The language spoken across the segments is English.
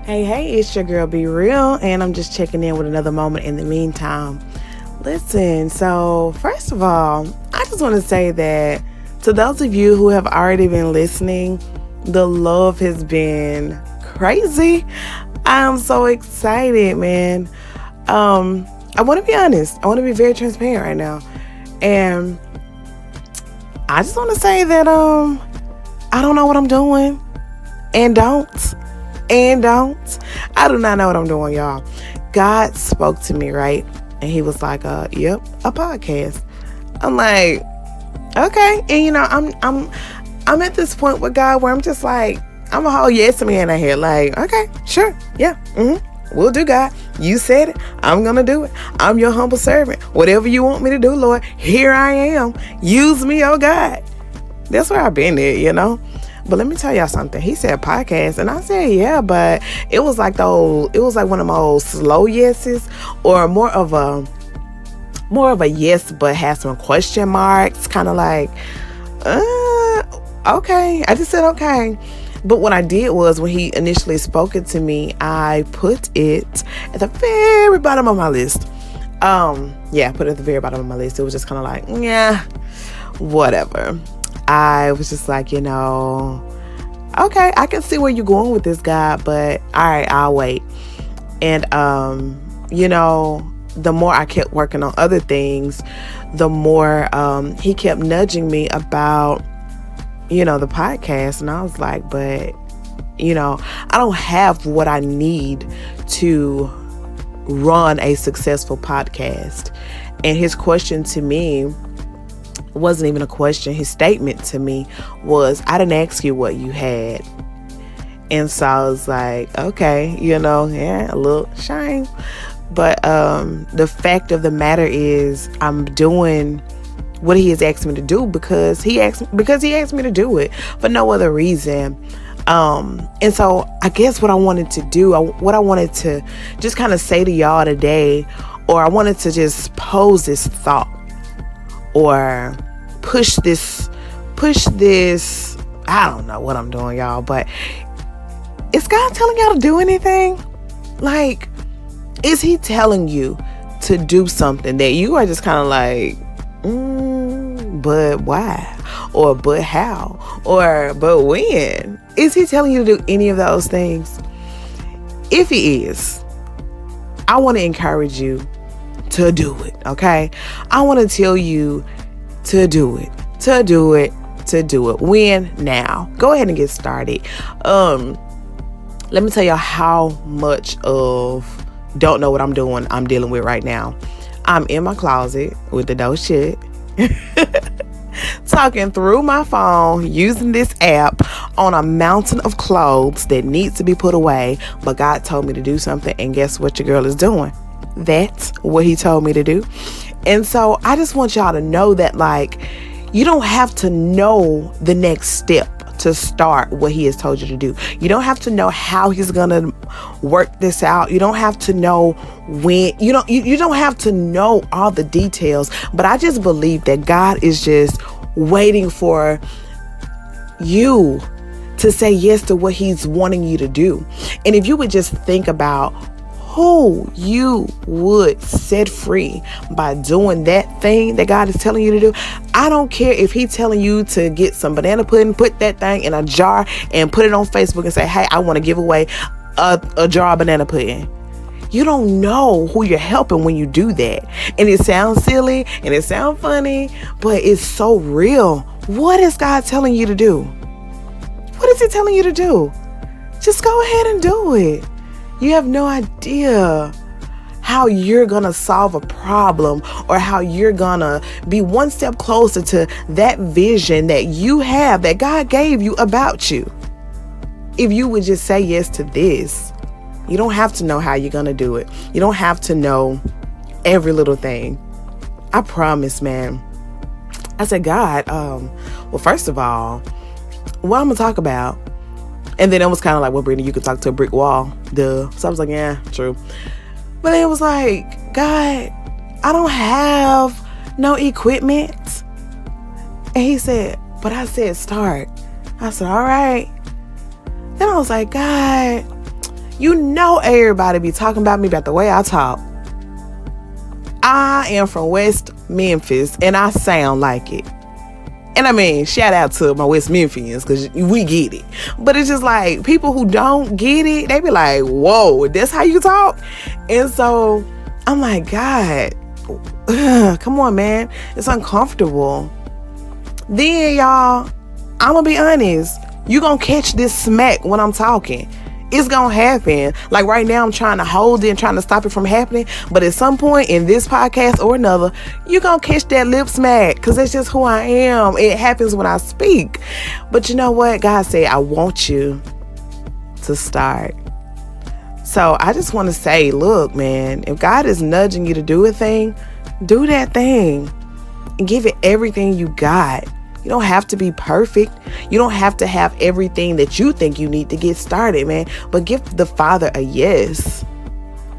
Hey, it's your girl Be Real, and I'm just checking in with another moment in the meantime. Listen, so first of all, I just want to say that to those of you who have already been listening, the love has been crazy. I'm so excited, man. I want to be honest. I want to be very transparent right now. And I just want to say that I don't know what I'm doing and don't. I do not know what I'm doing, y'all. God spoke to me, right? And he was like, yep, a podcast. I'm like, okay. And I'm at this point with God where I'm just like, I'm a whole yes man out here. Like, okay, sure. Yeah. We'll do, God. You said it. I'm going to do it. I'm your humble servant. Whatever you want me to do, Lord, here I am. Use me, oh God. That's where I've been at. But let me tell y'all something. He said podcast, and I said, yeah, but it was like one of those slow yeses, or more of a yes, but has some question marks, kind of like, okay. I just said, okay. But what I did was, when he initially spoke it to me, I put it at the very bottom of my list. I put it at the very bottom of my list. It was just kind of like, yeah, whatever. I was just like, okay, I can see where you're going with this, guy, but all right, I'll wait. And, the more I kept working on other things, the more he kept nudging me about, the podcast. And I was like, but, I don't have what I need to run a successful podcast. And his question to me wasn't even a question. His statement to me was, I didn't ask you what you had. And so I was like, okay, a little shame. But the fact of the matter is, I'm doing what he has asked me to do because he asked me to do it for no other reason. And so I guess what I wanted to do, what I wanted to just kind of say to y'all today, or I wanted to just pose this thought, or push this, I don't know what I'm doing, y'all, but is God telling y'all to do anything? Like, is he telling you to do something that you are just kind of like, but why? Or but how? Or but when? Is he telling you to do any of those things? If he is, I want to encourage you to do it, okay? I want to tell you to do it. When? Now. Go ahead and get started. Let me tell y'all how much of don't know what I'm doing I'm dealing with right now. I'm in my closet with the door shut, talking through my phone, using this app on a mountain of clothes that needs to be put away. But God told me to do something, and guess what your girl is doing? That's what he told me to do. And so I just want y'all to know that, like, you don't have to know the next step to start what he has told you to do. You don't have to know how he's gonna work this out. You don't have to know when. You don't have to know all the details. But I just believe that God is just waiting for you to say yes to what he's wanting you to do. And if you would just think about who you would set free by doing that thing that God is telling you to do. I don't care if he's telling you to get some banana pudding, put that thing in a jar and put it on Facebook and say, hey, I want to give away a jar of banana pudding. You don't know who you're helping when you do that. And it sounds silly and it sounds funny, but it's so real. What is God telling you to do? What is he telling you to do? Just go ahead and do it. You have no idea how you're going to solve a problem, or how you're going to be one step closer to that vision that you have, that God gave you about you. If you would just say yes to this, you don't have to know how you're going to do it. You don't have to know every little thing. I promise, man. I said, God, well, first of all, what I'm going to talk about. And then it was kind of like, well, Brittany, you could talk to a brick wall. Duh. So I was like, yeah, true. But then it was like, God, I don't have no equipment. And he said, but I said, start. I said, all right. Then I was like, God, You know everybody be talking about me about the way I talk. I am from West Memphis, and I sound like it. And I mean, shout out to my West Memphians, because we get it. But it's just like, people who don't get it, they be like, whoa, that's how you talk? And so I'm like, God, come on, man. It's uncomfortable. Then, y'all, I'm going to be honest. You going to catch this smack when I'm talking. It's going to happen. Like right now, I'm trying to hold it and trying to stop it from happening. But at some point in this podcast or another, you're going to catch that lip smack, because that's just who I am. It happens when I speak. But you know what? God said, I want you to start. So I just want to say, look, man, if God is nudging you to do a thing, do that thing and give it everything you got. You don't have to be perfect. You don't have to have everything that you think you need to get started, man. But give the Father a yes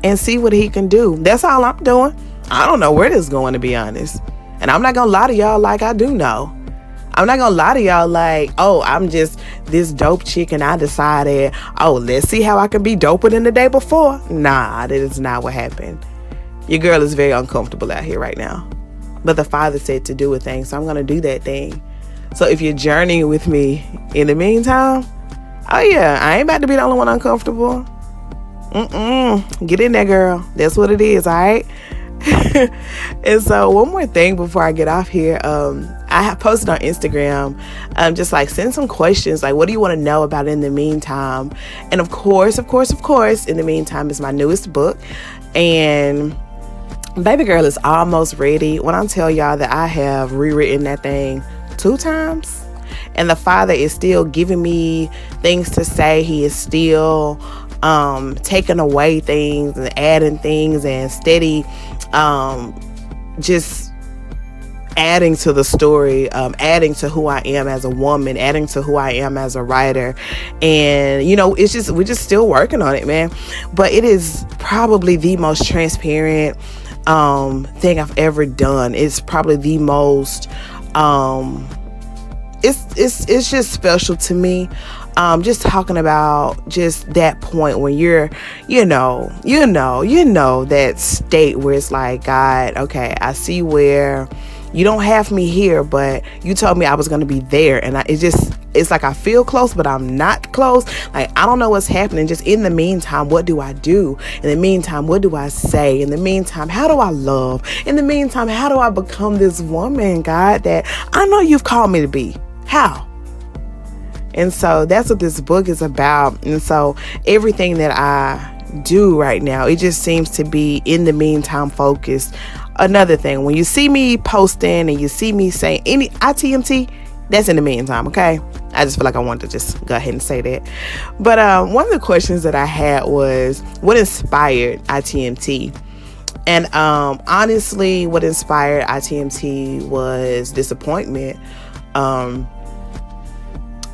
and see what he can do. That's all I'm doing. I don't know where this is going, to be honest. And I'm not going to lie to y'all like I do know. I'm not going to lie to y'all like, oh, I'm just this dope chick and I decided, oh, let's see how I can be doper than the day before. Nah, that is not what happened. Your girl is very uncomfortable out here right now. But the Father said to do a thing, so I'm going to do that thing. So if you're journeying with me in the meantime, oh yeah, I ain't about to be the only one uncomfortable. Get in there, girl. That's what it is, all right? And so one more thing before I get off here, I have posted on Instagram, just like send some questions, like what do you want to know about in the meantime? And of course, in the meantime is my newest book, and baby girl is almost ready. When I tell y'all that I have rewritten that thing 2 times, and the Father is still giving me things to say. He is still taking away things and adding things and steady just adding to the story, adding to who I am as a woman, adding to who I am as a writer. And you know, it's just, we're just still working on it, man. But it is probably the most transparent thing I've ever done. It's probably the most it's just special to me. Just talking about just that point when you're, you know, that state where it's like, God, okay, I see where you don't have me here, but you told me I was going to be there. And it's like I feel close, but I'm not close. Like, I don't know what's happening. Just in the meantime, what do I do? In the meantime, what do I say? In the meantime, how do I love? In the meantime, how do I become this woman, God, that I know you've called me to be? How? And so that's what this book is about. And so everything that I do right now, it just seems to be in the meantime focused. Another thing, when you see me posting and you see me saying any ITMT, that's in the meantime, okay? I just feel like I wanted to just go ahead and say that. But one of the questions that I had was, what inspired ITMT? And honestly, what inspired ITMT was disappointment.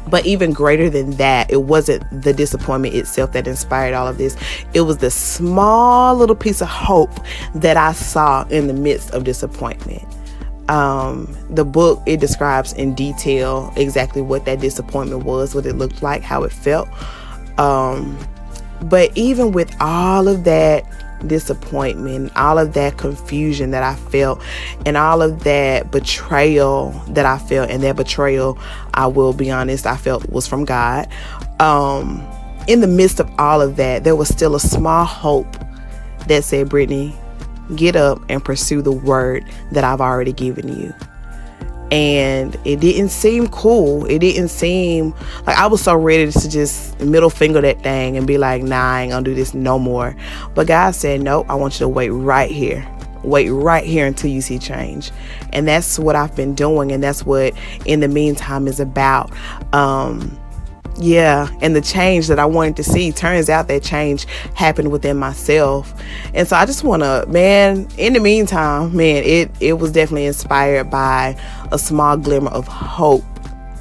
But even greater than that, it wasn't the disappointment itself that inspired all of this. It was the small little piece of hope that I saw in the midst of disappointment. The book, it describes in detail exactly what that disappointment was, what it looked like, how it felt. But even with all of that disappointment, all of that confusion that I felt, and all of that betrayal that I felt, and that betrayal, I will be honest, I felt was from God. In the midst of all of that, there was still a small hope that said, Brittany, get up and pursue the word that I've already given you. And it didn't seem cool. It didn't seem like I was so ready to just middle finger that thing and be like, nah, I ain't gonna do this no more. But God said, nope, I want you to wait right here. Wait right here until you see change. And that's what I've been doing. And that's what In the Meantime is about. And the change that I wanted to see, turns out that change happened within myself. And so I just want to, man, in the meantime, man, it was definitely inspired by a small glimmer of hope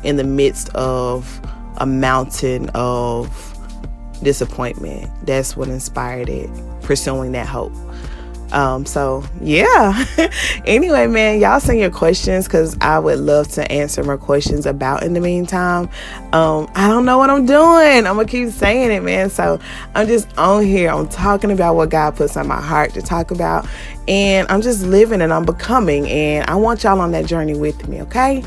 in the midst of a mountain of disappointment. That's what inspired it, pursuing that hope. So yeah. Anyway, man, y'all send your questions because I would love to answer more questions about In the Meantime. I don't know what I'm doing. I'm gonna keep saying it, man. So I'm just on here. I'm talking about what God puts on my heart to talk about, and I'm just living and I'm becoming, and I want y'all on that journey with me, okay?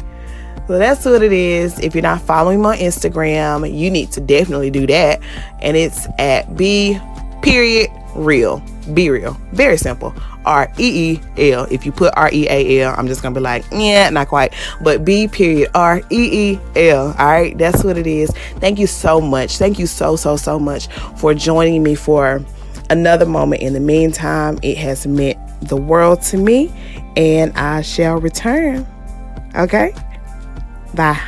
So that's what it is. If you're not following me on Instagram, you need to definitely do that. And it's at B.real. Be real. Very simple. REEL. If you put REAL, I'm just going to be like, yeah, not quite. But B.REEL. All right. That's what it is. Thank you so much. Thank you so much for joining me for another moment. In the meantime, it has meant the world to me, and I shall return. Okay? Bye.